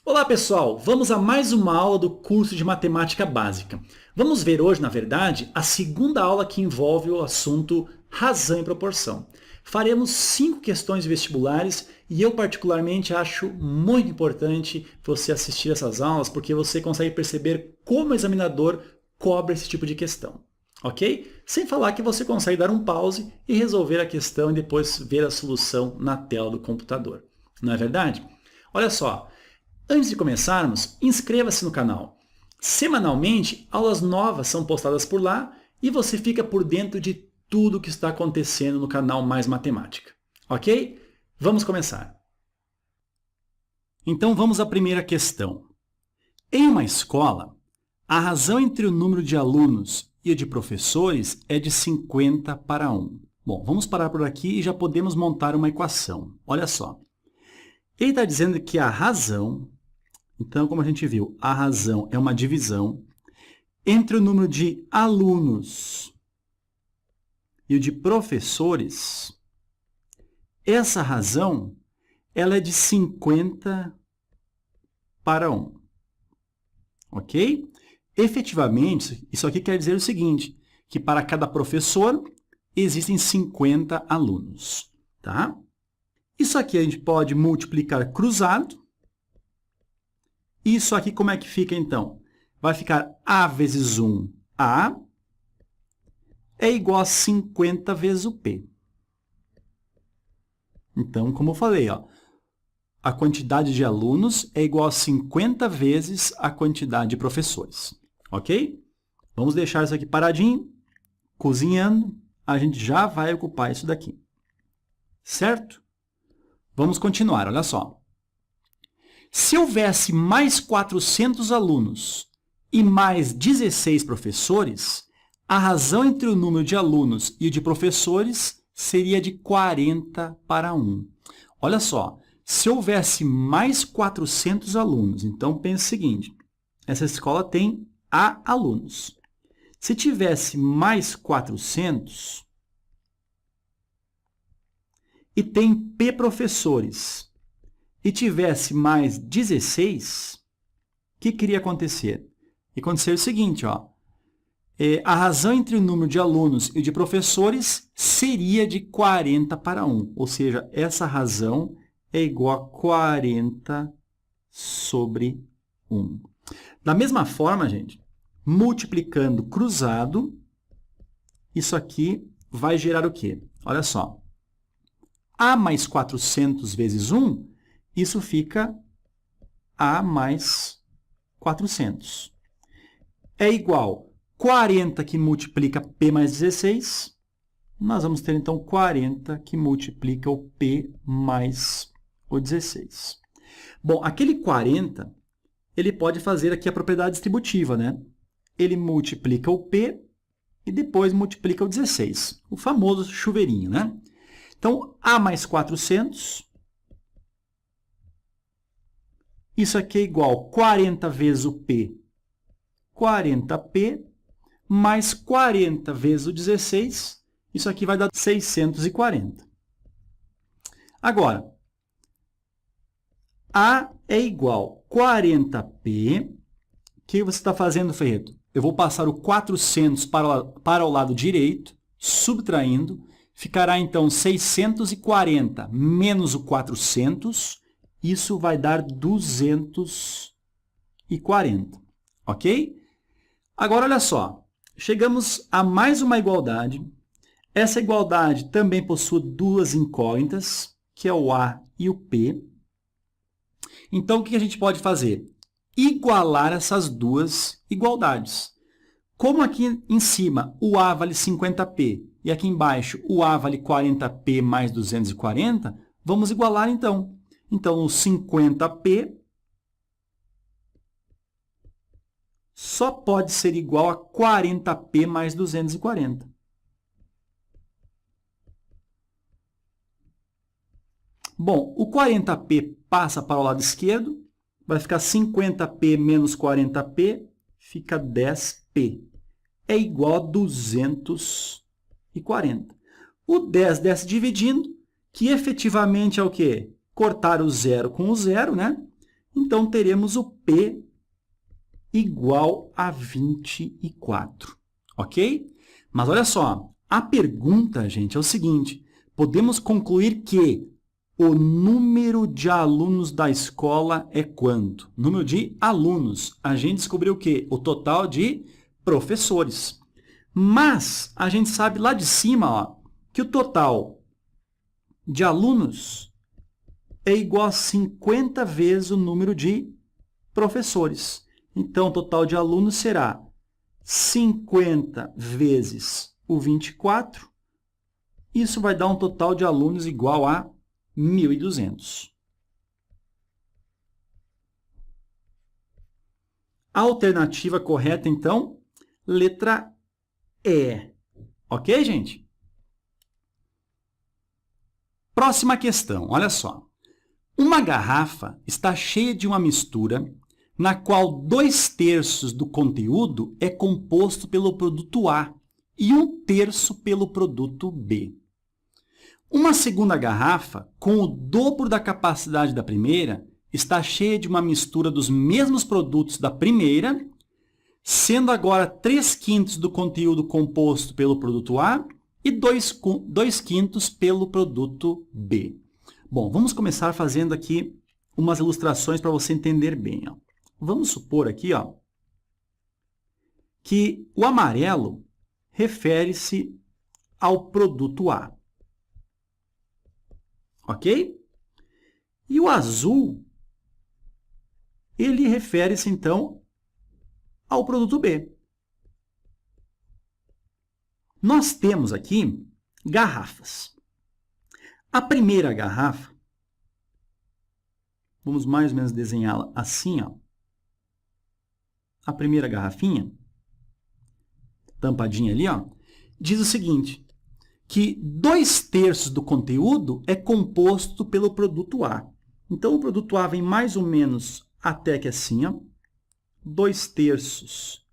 Olá pessoal, vamos a mais uma aula do curso de Matemática Básica. Vamos ver hoje, na verdade, a segunda aula que envolve o assunto razão e proporção. Faremos 5 questões vestibulares e eu particularmente acho muito importante você assistir essas aulas porque você consegue perceber como o examinador cobra esse tipo de questão. Ok? Sem falar que você consegue dar um pause e resolver a questão e depois ver a solução na tela do computador. Não é verdade? Olha só. Antes de começarmos, inscreva-se no canal. Semanalmente, aulas novas são postadas por lá e você fica por dentro de tudo o que está acontecendo no canal Mais Matemática. Ok? Vamos começar. Então vamos à primeira questão. Em uma escola, a razão entre o número de alunos e o de professores é de 50 para 1. Bom, vamos parar por aqui e já podemos montar uma equação. Olha só. Ele está dizendo que a razão... Então, como a gente viu, a razão é uma divisão entre o número de alunos e o de professores. Essa razão ela é de 50 para 1. Ok? Efetivamente, isso aqui quer dizer o seguinte, que para cada professor existem 50 alunos. Tá? Isso aqui a gente pode multiplicar cruzado. Isso aqui como é que fica, então? Vai ficar A vezes 1, A, é igual a 50 vezes o P. Então, como eu falei, ó, a quantidade de alunos é igual a 50 vezes a quantidade de professores. Ok? Vamos deixar isso aqui paradinho, cozinhando, a gente já vai ocupar isso daqui. Certo? Vamos continuar, olha só. Se houvesse mais 400 alunos e mais 16 professores, a razão entre o número de alunos e o de professores seria de 40 para 1. Olha só, se houvesse mais 400 alunos, então pense o seguinte, essa escola tem A alunos. Se tivesse mais 400 e tem P professores, e tivesse mais 16, o que queria acontecer? Ia acontecer o seguinte, ó, a razão entre o número de alunos e o de professores seria de 40 para 1, ou seja, essa razão é igual a 40 sobre 1. Da mesma forma, gente, multiplicando cruzado, isso aqui vai gerar o quê? Olha só, A mais 400 vezes 1, isso fica A mais 400. É igual 40 que multiplica P mais 16. Nós vamos ter, então, 40 que multiplica o P mais o 16. Bom, aquele 40, ele pode fazer aqui a propriedade distributiva, né? Ele multiplica o P e depois multiplica o 16. O famoso chuveirinho, né? Então, A mais 400... Isso aqui é igual a 40 vezes o P, 40P, mais 40 vezes o 16, isso aqui vai dar 640. Agora, A é igual a 40P, o que você está fazendo, Ferreto? Eu vou passar o 400 para o lado direito, subtraindo, ficará então 640 menos o 400, isso vai dar 240, ok? Agora, olha só, chegamos a mais uma igualdade. Essa igualdade também possui duas incógnitas, que é o A e o P. Então, o que a gente pode fazer? Igualar essas duas igualdades. Como aqui em cima o A vale 50P e aqui embaixo o A vale 40P mais 240, vamos igualar então. Então, o 50P só pode ser igual a 40P mais 240. Bom, o 40P passa para o lado esquerdo, vai ficar 50P menos 40P, fica 10P. É igual a 240. O 10 desce dividindo, que efetivamente é o quê? Cortar o zero com o zero, né? Então, teremos o P igual a 24, ok? Mas olha só, a pergunta, gente, é o seguinte, podemos concluir que o número de alunos da escola é quanto? Número de alunos. A gente descobriu o quê? O total de professores. Mas a gente sabe lá de cima, ó, que o total de alunos é igual a 50 vezes o número de professores. Então, o total de alunos será 50 vezes o 24. Isso vai dar um total de alunos igual a 1.200. A alternativa correta, então, letra E. Ok, gente? Próxima questão, olha só. Uma garrafa está cheia de uma mistura na qual 2/3 do conteúdo é composto pelo produto A e 1/3 pelo produto B. Uma segunda garrafa, com o dobro da capacidade da primeira, está cheia de uma mistura dos mesmos produtos da primeira, sendo agora 3/5 do conteúdo composto pelo produto A e 2/5 pelo produto B. Bom, vamos começar fazendo aqui umas ilustrações para você entender bem. Ó. Vamos supor aqui ó, que o amarelo refere-se ao produto A. Ok? E o azul, ele refere-se, então, ao produto B. Nós temos aqui garrafas. A primeira garrafa, vamos mais ou menos desenhá-la assim, ó. A primeira garrafinha, tampadinha ali, ó, diz o seguinte, que 2/3 do conteúdo é composto pelo produto A. Então, o produto A vem mais ou menos até aqui assim, ó. 2/3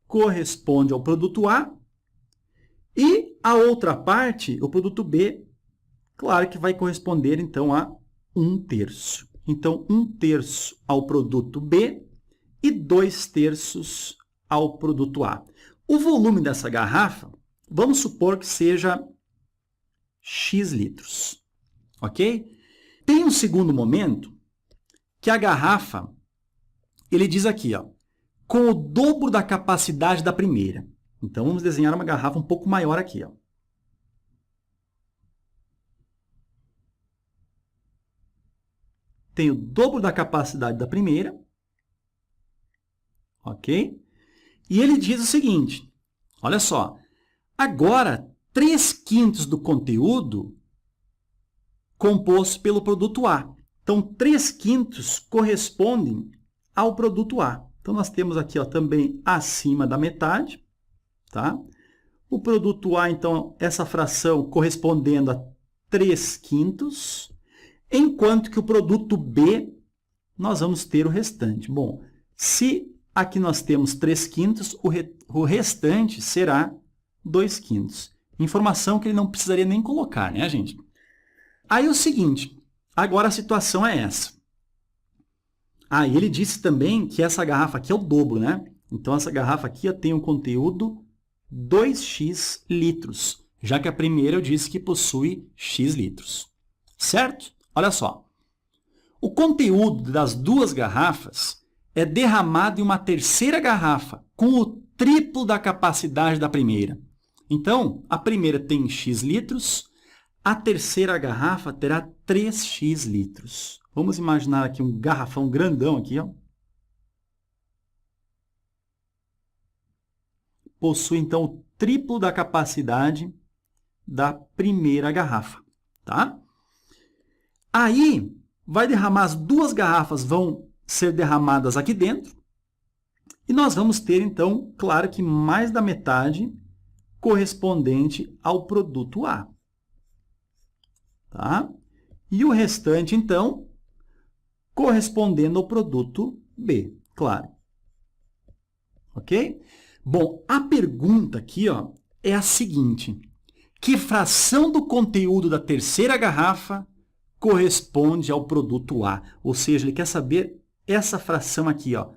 corresponde ao produto A. E a outra parte, o produto B, claro que vai corresponder, então, a 1/3. Então, 1/3 ao produto B e 2/3 ao produto A. O volume dessa garrafa, vamos supor que seja X litros, ok? Tem um segundo momento que a garrafa, ele diz aqui, ó, com o dobro da capacidade da primeira. Então, vamos desenhar uma garrafa um pouco maior aqui, ó. Tem o dobro da capacidade da primeira, ok? E ele diz o seguinte, olha só, agora 3/5 do conteúdo composto pelo produto A. Então, 3/5 correspondem ao produto A. Então, nós temos aqui ó, também acima da metade. Tá? O produto A, então, essa fração correspondendo a 3/5, enquanto que o produto B, nós vamos ter o restante. Bom, se aqui nós temos 3/5, o restante será 2/5. Informação que ele não precisaria nem colocar, né, gente? Aí é o seguinte, agora a situação é essa. E ele disse também que essa garrafa aqui é o dobro, né? Então, essa garrafa aqui ó, tem um conteúdo 2x litros, já que a primeira eu disse que possui x litros. Certo? Olha só. O conteúdo das duas garrafas é derramado em uma terceira garrafa, com o triplo da capacidade da primeira. Então, a primeira tem x litros, a terceira garrafa terá 3x litros. Vamos imaginar aqui um garrafão grandão aqui, ó. Possui, então, o triplo da capacidade da primeira garrafa, tá? Aí, vai derramar, as duas garrafas vão ser derramadas aqui dentro, e nós vamos ter, então, claro que mais da metade correspondente ao produto A. Tá? E o restante, então, correspondendo ao produto B, claro. Ok? Bom, a pergunta aqui ó, é a seguinte. Que fração do conteúdo da terceira garrafa corresponde ao produto A. Ou seja, ele quer saber essa fração aqui, ó.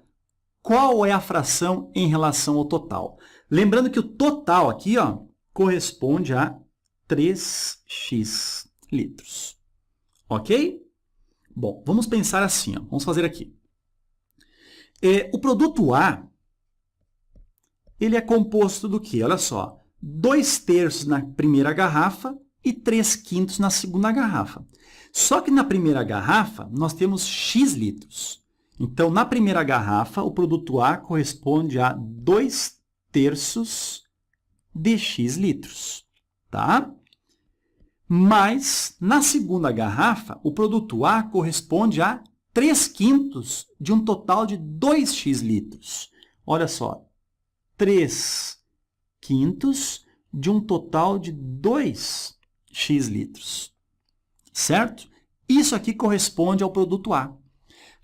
Qual é a fração em relação ao total? Lembrando que o total aqui, ó, corresponde a 3x litros. Ok? Bom, vamos pensar assim, ó. Vamos fazer aqui. O produto A, ele é composto do quê? Olha só, 2/3 na primeira garrafa e 3/5 na segunda garrafa. Só que na primeira garrafa, nós temos x litros. Então, na primeira garrafa, o produto A corresponde a 2/3 de x litros, tá? Mas, na segunda garrafa, o produto A corresponde a 3/5 de um total de 2x litros. Olha só, 3/5 de um total de 2x litros, certo? Isso aqui corresponde ao produto A.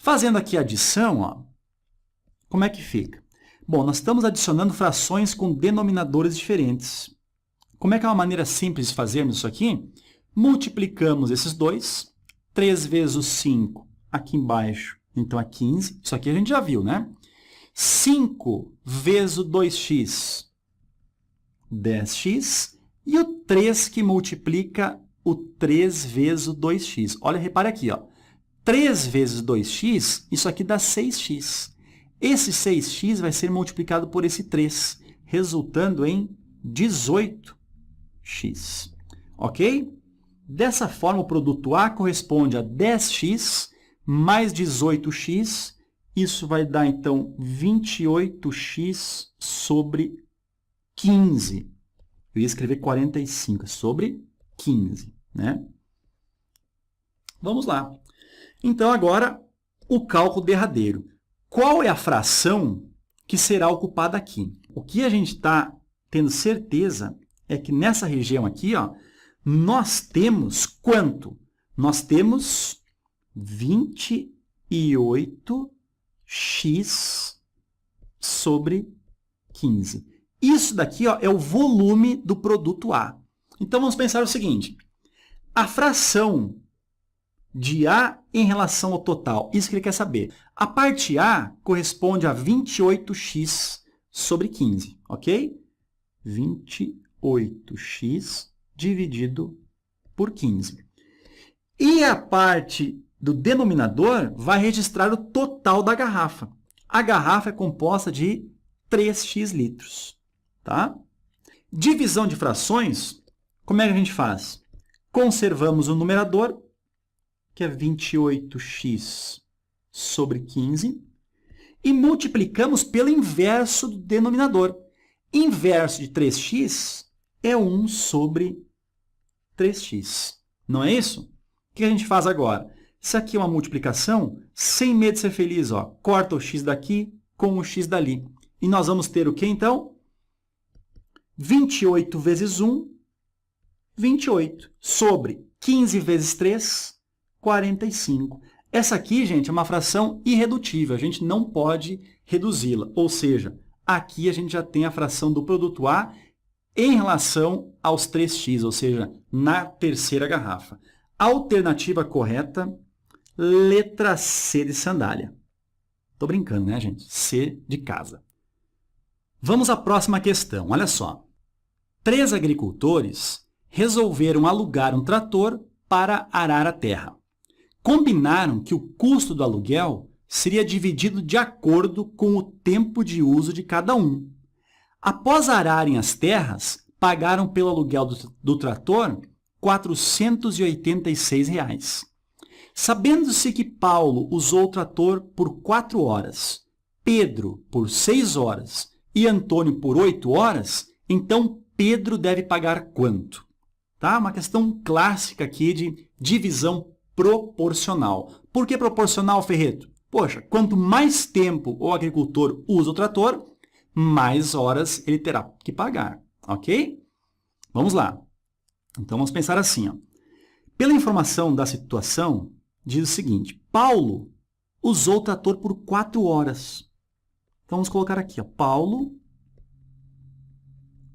Fazendo aqui a adição, ó, como é que fica? Bom, nós estamos adicionando frações com denominadores diferentes. Como é que é uma maneira simples de fazermos isso aqui? Multiplicamos esses dois, 3 vezes o 5 aqui embaixo, então é 15. Isso aqui a gente já viu, né? 5 vezes o 2x, 10x. E o 3 que multiplica o 3 vezes o 2x. Olha, repare aqui, ó. 3 vezes 2x, isso aqui dá 6x. Esse 6x vai ser multiplicado por esse 3, resultando em 18x. Ok? Dessa forma, o produto A corresponde a 10x mais 18x. Isso vai dar, então, 28x sobre 15. Eu ia escrever 45 sobre 15, né? Vamos lá. Então, agora, o cálculo derradeiro. Qual é a fração que será ocupada aqui? O que a gente está tendo certeza é que nessa região aqui, ó, nós temos quanto? Nós temos 28x sobre 15. Isso daqui, ó, é o volume do produto A. Então, vamos pensar o seguinte. A fração de A em relação ao total, isso que ele quer saber. A parte A corresponde a 28x sobre 15, ok? 28x dividido por 15. E a parte do denominador vai registrar o total da garrafa. A garrafa é composta de 3x litros. Tá? Divisão de frações, como é que a gente faz? Conservamos o numerador, que é 28x sobre 15, e multiplicamos pelo inverso do denominador. Inverso de 3x é 1 sobre 3x. Não é isso? O que a gente faz agora? Isso aqui é uma multiplicação, sem medo de ser feliz. Ó. Corta o x daqui com o x dali. E nós vamos ter o que, então? 28 vezes 1, 28. Sobre 15 vezes 3, 45. Essa aqui, gente, é uma fração irredutível. A gente não pode reduzi-la. Ou seja, aqui a gente já tem a fração do produto A em relação aos 3x, ou seja, na terceira garrafa. Alternativa correta, letra C de sandália. Estou brincando, né, gente? C de casa. Vamos à próxima questão. Olha só. 3 agricultores resolveram alugar um trator para arar a terra. Combinaram que o custo do aluguel seria dividido de acordo com o tempo de uso de cada um. Após ararem as terras, pagaram pelo aluguel do trator R$ 486. Reais. Sabendo-se que Paulo usou o trator por 4 horas, Pedro por 6 horas e Antônio por 8 horas, então Pedro deve pagar quanto? Tá? Uma questão clássica aqui de divisão proporcional. Por que proporcional, Ferreto? Poxa, quanto mais tempo o agricultor usa o trator, mais horas ele terá que pagar, ok? Vamos lá. Então, vamos pensar assim. Ó. Pela informação da situação, diz o seguinte, Paulo usou o trator por 4 horas. Então, vamos colocar aqui, ó, Paulo,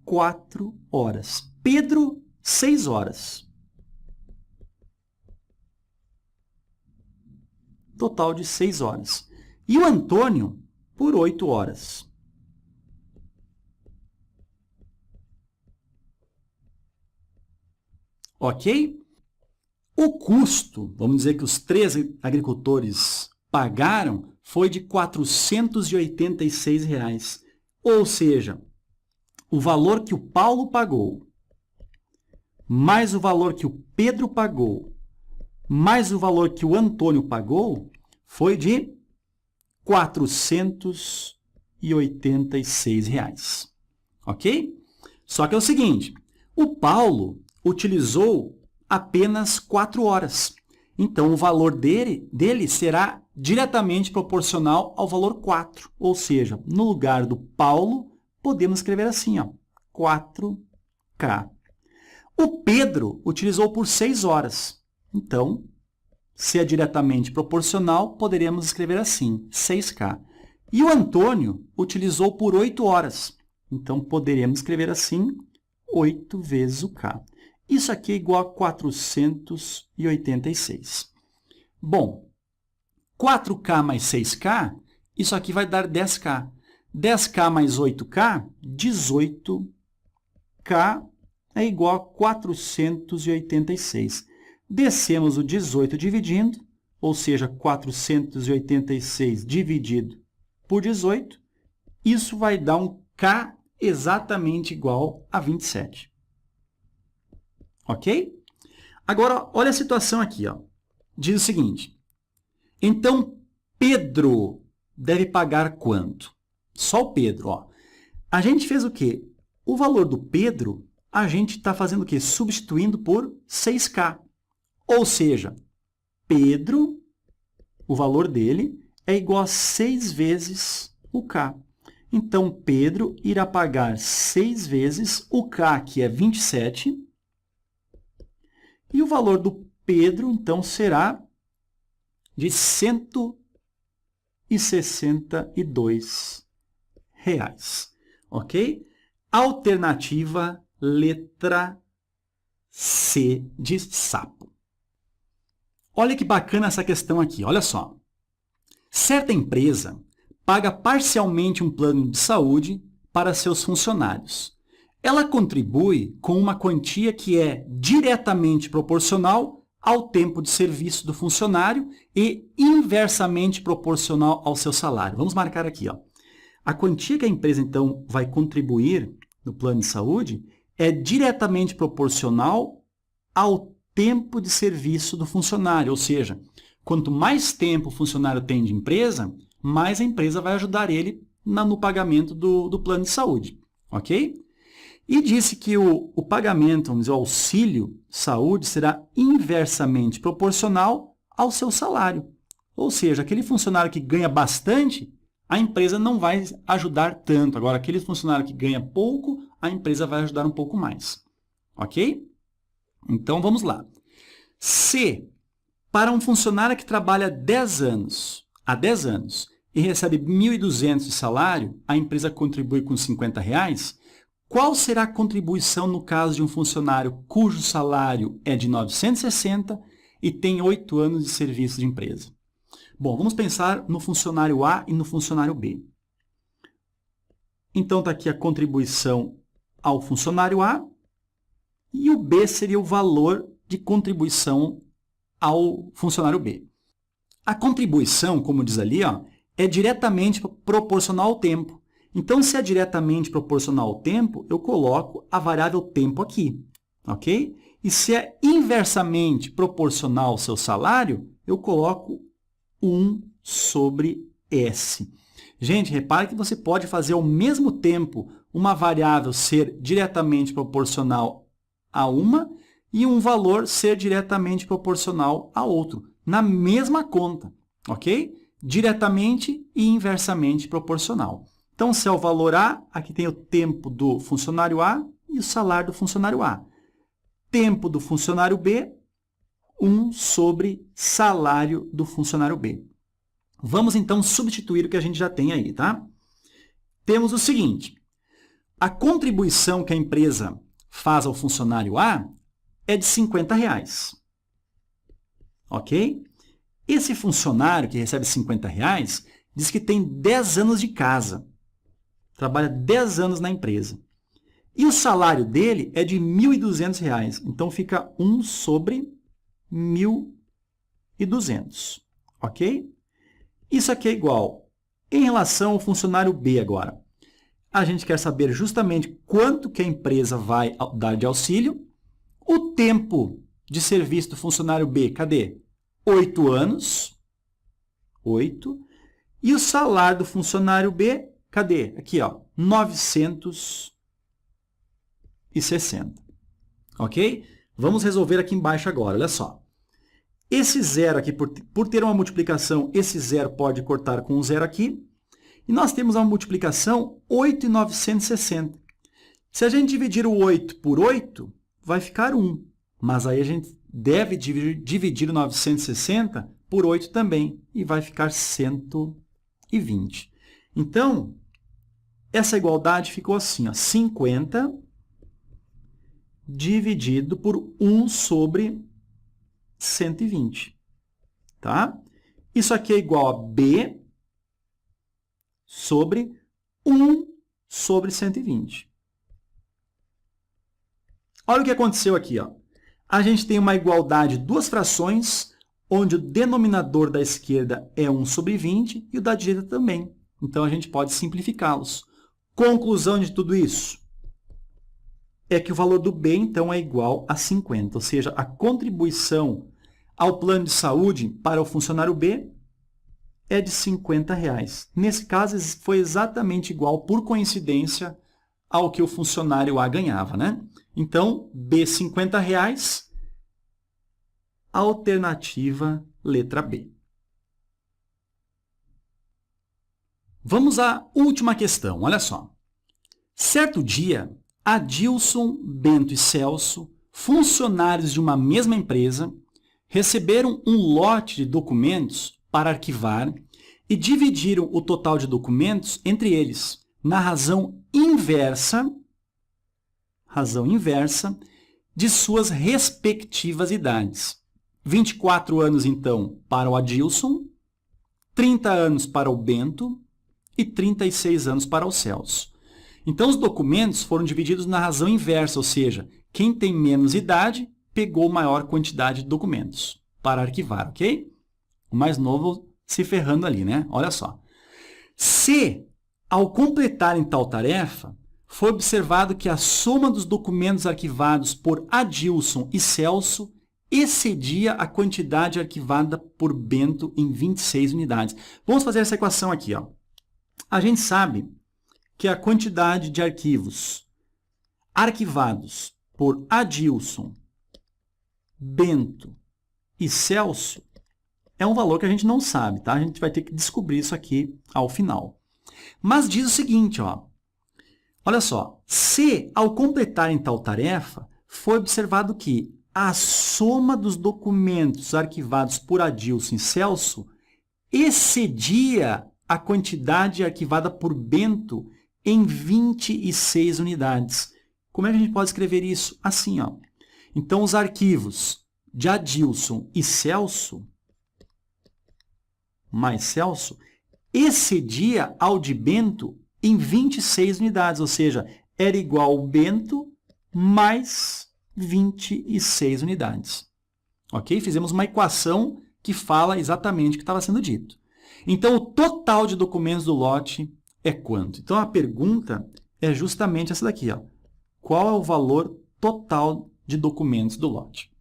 4 horas. Pedro, 6 horas. total de 6 horas. E o Antônio, por 8 horas. Ok? O custo, vamos dizer que os 3 agricultores pagaram, foi de R$ 486. Ou seja, o valor que o Paulo pagou, mais o valor que o Pedro pagou, mais o valor que o Antônio pagou, foi de R$ 486. Ok? Só que é o seguinte, o Paulo utilizou apenas 4 horas. Então, o valor dele será diretamente proporcional ao valor 4. Ou seja, no lugar do Paulo, podemos escrever assim, ó, 4K. O Pedro utilizou por 6 horas. Então, se é diretamente proporcional, poderíamos escrever assim, 6K. E o Antônio utilizou por 8 horas. Então, poderíamos escrever assim, 8 vezes o K. Isso aqui é igual a 486. Bom, 4K mais 6K, isso aqui vai dar 10K. 10K mais 8K, 18K é igual a 486. Descemos o 18 dividindo, ou seja, 486 dividido por 18, isso vai dar um K exatamente igual a 27. Ok? Agora, olha a situação aqui. Ó. Diz o seguinte. Então, Pedro deve pagar quanto? Só o Pedro. Ó. A gente fez o quê? O valor do Pedro, a gente está fazendo o quê? Substituindo por 6K. Ou seja, Pedro, o valor dele, é igual a 6 vezes o K. Então, Pedro irá pagar 6 vezes o K, que é 27, e o valor do Pedro, então, será de R$ 162. Ok? Alternativa letra C de sapo. Olha que bacana essa questão aqui, olha só. Certa empresa paga parcialmente um plano de saúde para seus funcionários. Ela contribui com uma quantia que é diretamente proporcional ao tempo de serviço do funcionário e inversamente proporcional ao seu salário. Vamos marcar aqui. Ó. A quantia que a empresa, então, vai contribuir no plano de saúde é diretamente proporcional ao tempo de serviço do funcionário. Ou seja, quanto mais tempo o funcionário tem de empresa, mais a empresa vai ajudar ele no pagamento do plano de saúde. Ok? E disse que o pagamento, vamos dizer, o auxílio saúde será inversamente proporcional ao seu salário. Ou seja, aquele funcionário que ganha bastante, a empresa não vai ajudar tanto. Agora, aquele funcionário que ganha pouco, a empresa vai ajudar um pouco mais. Ok? Então, vamos lá. Se, para um funcionário que trabalha há 10 anos e recebe R$ 1.200 de salário, a empresa contribui com R$ 50, qual será a contribuição no caso de um funcionário cujo salário é de 960 e tem 8 anos de serviço de empresa? Bom, vamos pensar no funcionário A e no funcionário B. Então, está aqui a contribuição ao funcionário A e o B seria o valor de contribuição ao funcionário B. A contribuição, como diz ali, ó, é diretamente proporcional ao tempo. Então, se é diretamente proporcional ao tempo, eu coloco a variável tempo aqui, ok? E se é inversamente proporcional ao seu salário, eu coloco 1 sobre S. Gente, repare que você pode fazer ao mesmo tempo uma variável ser diretamente proporcional a uma e um valor ser diretamente proporcional a outro, na mesma conta, ok? Diretamente e inversamente proporcional. Então, se é o valor A, aqui tem o tempo do funcionário A e o salário do funcionário A. Tempo do funcionário B, 1 sobre salário do funcionário B. Vamos, então, substituir o que a gente já tem aí, tá? Temos o seguinte, a contribuição que a empresa faz ao funcionário A é de R$ 50, ok? Esse funcionário que recebe R$50 diz que tem 10 anos de casa. Trabalha 10 anos na empresa. E o salário dele é de R$1.200. Então, fica 1 sobre 1.200. Ok? Isso aqui é igual. Em relação ao funcionário B agora, a gente quer saber justamente quanto que a empresa vai dar de auxílio. O tempo de serviço do funcionário B, cadê? 8 anos. 8. E o salário do funcionário B, cadê? Aqui, ó, 960. Ok? Vamos resolver aqui embaixo agora, olha só. Esse zero aqui, por ter uma multiplicação, esse zero pode cortar com o zero aqui. E nós temos uma multiplicação 8,960. Se a gente dividir o 8 por 8, vai ficar 1. Mas aí a gente deve dividir o 960 por 8 também. E vai ficar 120. Então, essa igualdade ficou assim, ó, 50 dividido por 1 sobre 120. Tá? Isso aqui é igual a B sobre 1 sobre 120. Olha o que aconteceu aqui. Ó. A gente tem uma igualdade de duas frações, onde o denominador da esquerda é 1 sobre 20 e o da direita também. Então, a gente pode simplificá-los. Conclusão de tudo isso é que o valor do B, então, é igual a 50. Ou seja, a contribuição ao plano de saúde para o funcionário B é de R$50. Nesse caso, foi exatamente igual, por coincidência, ao que o funcionário A ganhava, né? Então, B, R$50, alternativa letra B. Vamos à última questão, olha só. Certo dia, Adilson, Bento e Celso, funcionários de uma mesma empresa, receberam um lote de documentos para arquivar e dividiram o total de documentos entre eles, na razão inversa de suas respectivas idades. 24 anos, então, para o Adilson, 30 anos para o Bento e 36 anos para o Celso. Então, os documentos foram divididos na razão inversa, ou seja, quem tem menos idade pegou maior quantidade de documentos para arquivar, ok? O mais novo se ferrando ali, né? Olha só. Se, ao completarem tal tarefa, foi observado que a soma dos documentos arquivados por Adilson e Celso excedia a quantidade arquivada por Bento em 26 unidades. Vamos fazer essa equação aqui. Ó. A gente sabe que a quantidade de arquivos arquivados por Adilson, Bento e Celso é um valor que a gente não sabe, tá? A gente vai ter que descobrir isso aqui ao final. Mas diz o seguinte, ó. Olha só, se ao completarem tal tarefa, foi observado que a soma dos documentos arquivados por Adilson e Celso excedia a quantidade arquivada por Bento em 26 unidades. Como é que a gente pode escrever isso? Assim, ó. Então, os arquivos de Adilson e Celso, mais Celso, excedia ao de Bento em 26 unidades, ou seja, era igual ao Bento mais 26 unidades. Ok? Fizemos uma equação que fala exatamente o que estava sendo dito. Então, o total de documentos do lote é quanto? Então, a pergunta é justamente essa daqui. Ó. Qual é o valor total de documentos do lote?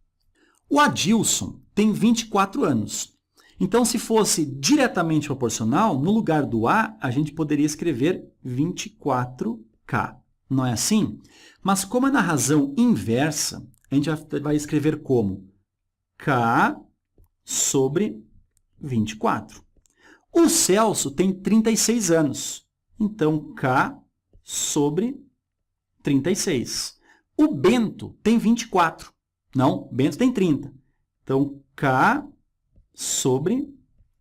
O Adilson tem 24 anos. Então, se fosse diretamente proporcional, no lugar do A, a gente poderia escrever 24K. Não é assim? Mas como é na razão inversa, a gente vai escrever como K sobre 24. O Celso tem 36 anos. Então, K sobre 36. O Bento tem 24. Não, Bento tem 30. Então, K sobre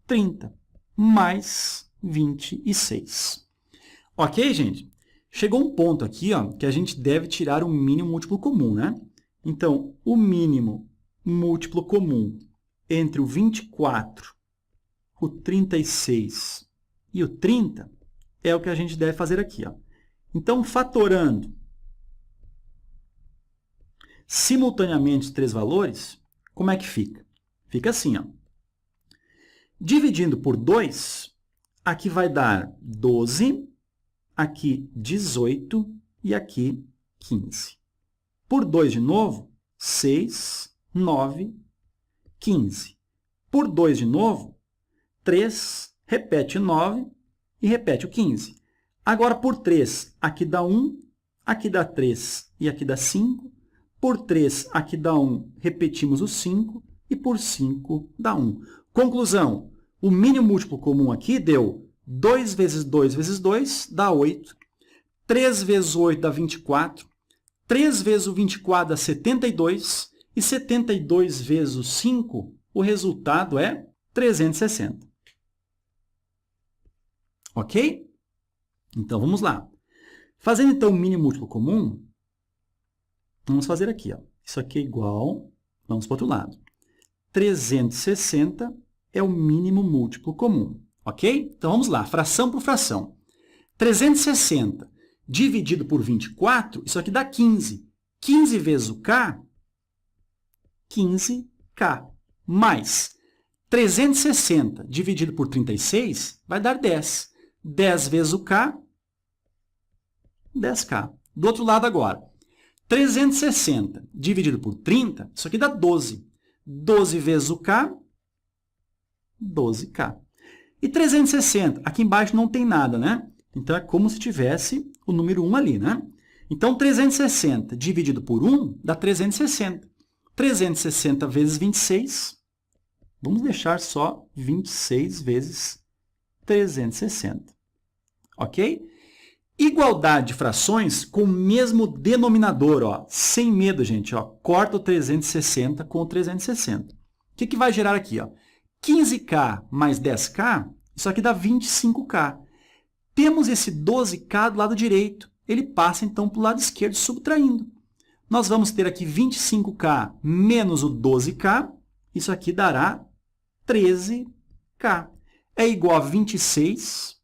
30, mais 26. Ok, gente? Chegou um ponto aqui, ó, que a gente deve tirar o mínimo múltiplo comum, né? Então, o mínimo múltiplo comum entre o 24, o 36 e o 30 é o que a gente deve fazer aqui, ó. Então, fatorando simultaneamente os três valores, como é que fica? Fica assim, ó. Dividindo por 2, aqui vai dar 12, aqui 18 e aqui 15. Por 2 de novo, 6, 9, 15. Por 2 de novo, 3, repete o 9 e repete o 15. Agora, por 3, aqui dá 1, aqui dá 3 e aqui dá 5. Por 3, aqui dá 1, repetimos o 5. E por 5 dá 1. Conclusão, o mínimo múltiplo comum aqui deu 2 vezes 2 vezes 2 dá 8. 3 vezes 8 dá 24. 3 vezes o 24 dá 72. E 72 vezes o 5, o resultado é 360. Ok? Então, vamos lá. Fazendo, então, o mínimo múltiplo comum, vamos fazer aqui, ó. Isso aqui é igual, vamos para o outro lado. 360 é o mínimo múltiplo comum, ok? Então, vamos lá, fração por fração. 360 dividido por 24, isso aqui dá 15. 15 vezes o k, 15k. Mais 360 dividido por 36 vai dar 10. 10 vezes o k, 10k. Do outro lado agora, 360 dividido por 30, isso aqui dá 12. 12 vezes o k, 12k. E 360, aqui embaixo não tem nada, né? Então, é como se tivesse o número 1 ali, né? Então, 360 dividido por 1 dá 360. 360 vezes 26, vamos deixar só 26 vezes 360. Ok? Igualdade de frações com o mesmo denominador, ó, sem medo, gente. Ó, corta o 360 com o 360. O que vai gerar aqui? Ó? 15k mais 10k, isso aqui dá 25k. Temos esse 12k do lado direito. Ele passa, então, para o lado esquerdo, subtraindo. Nós vamos ter aqui 25k menos o 12k. Isso aqui dará 13k. É igual a 26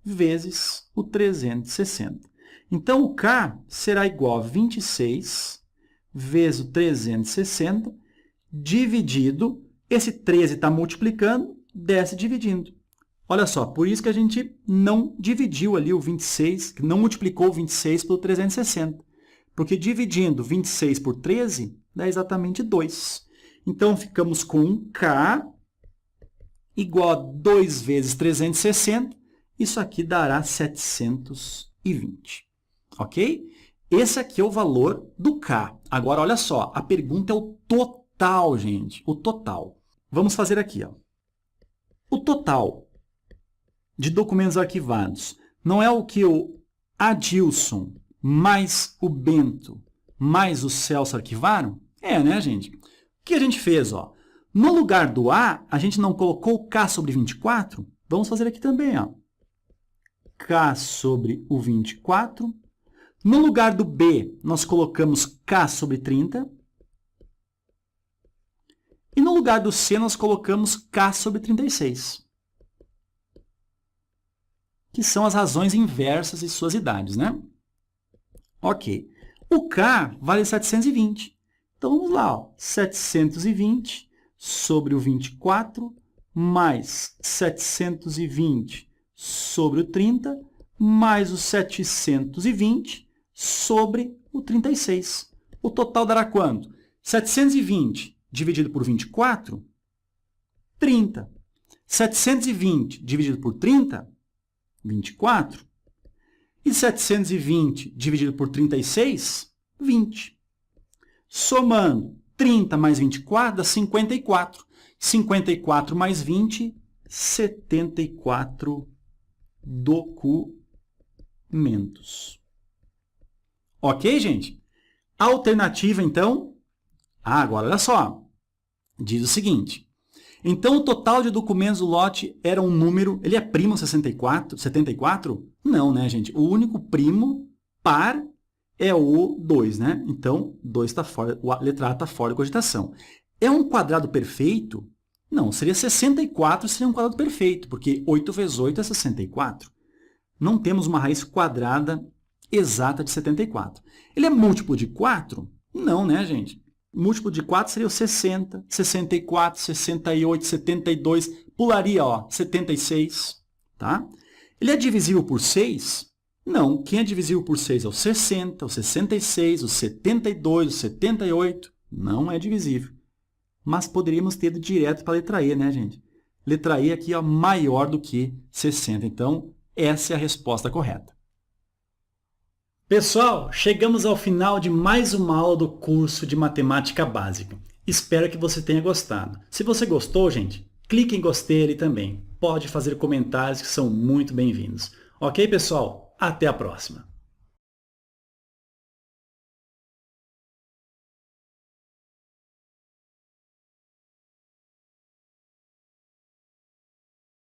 vezes o 360. Então, o k será igual a 26 vezes o 360, dividido, esse 13 está multiplicando, desce dividindo. Olha só, por isso que a gente não dividiu ali o 26, que não multiplicou o 26 pelo 360. Porque dividindo 26 por 13 dá exatamente 2. Então, ficamos com um k igual a 2 vezes 360. Isso aqui dará 720. Ok? Esse aqui é o valor do k. Agora, olha só, a pergunta é o total, gente. O total. Vamos fazer aqui, ó. O total de documentos arquivados não é o que o Adilson mais o Bento mais o Celso arquivaram? É, né, gente? O que a gente fez? Ó? No lugar do A, a gente não colocou o K sobre 24? Vamos fazer aqui também. Ó. K sobre o 24. No lugar do B, nós colocamos K sobre 30. E no lugar do C, nós colocamos K sobre 36. Que são as razões inversas de suas idades, né? Ok. O K vale 720. Então, vamos lá. Ó. 720 sobre o 24 mais 720 sobre o 30 mais o 720 sobre o 36. O total dará quanto? 720 dividido por 24, 30. 720 dividido por 30, 24. E 720 dividido por 36, 20. Somando 30 mais 24 dá 54. 54 mais 20, 74 documentos. Ok, gente? A alternativa, então... agora, olha só. Diz o seguinte. Então, o total de documentos do lote era um número... ele é primo 74? Não, né, gente? O único primo par é o 2, né? Então, 2 está fora, a letra A está fora de cogitação. É um quadrado perfeito? Não, seria 64, seria um quadrado perfeito, porque 8 vezes 8 é 64. Não temos uma raiz quadrada exata de 74. Ele é múltiplo de 4? Não, né, gente? Múltiplo de 4 seria o 60, 64, 68, 72, pularia, ó, 76, tá? Ele é divisível por 6? Não. Quem é divisível por 6 é o 60, o 66, o 72, o 78. Não é divisível. Mas poderíamos ter ido direto para a letra E, né, gente? Letra E aqui é maior do que 60. Então, essa é a resposta correta. Pessoal, chegamos ao final de mais uma aula do curso de Matemática Básica. Espero que você tenha gostado. Se você gostou, gente, clique em gostei ali também. Pode fazer comentários que são muito bem-vindos. Ok, pessoal? Até a próxima!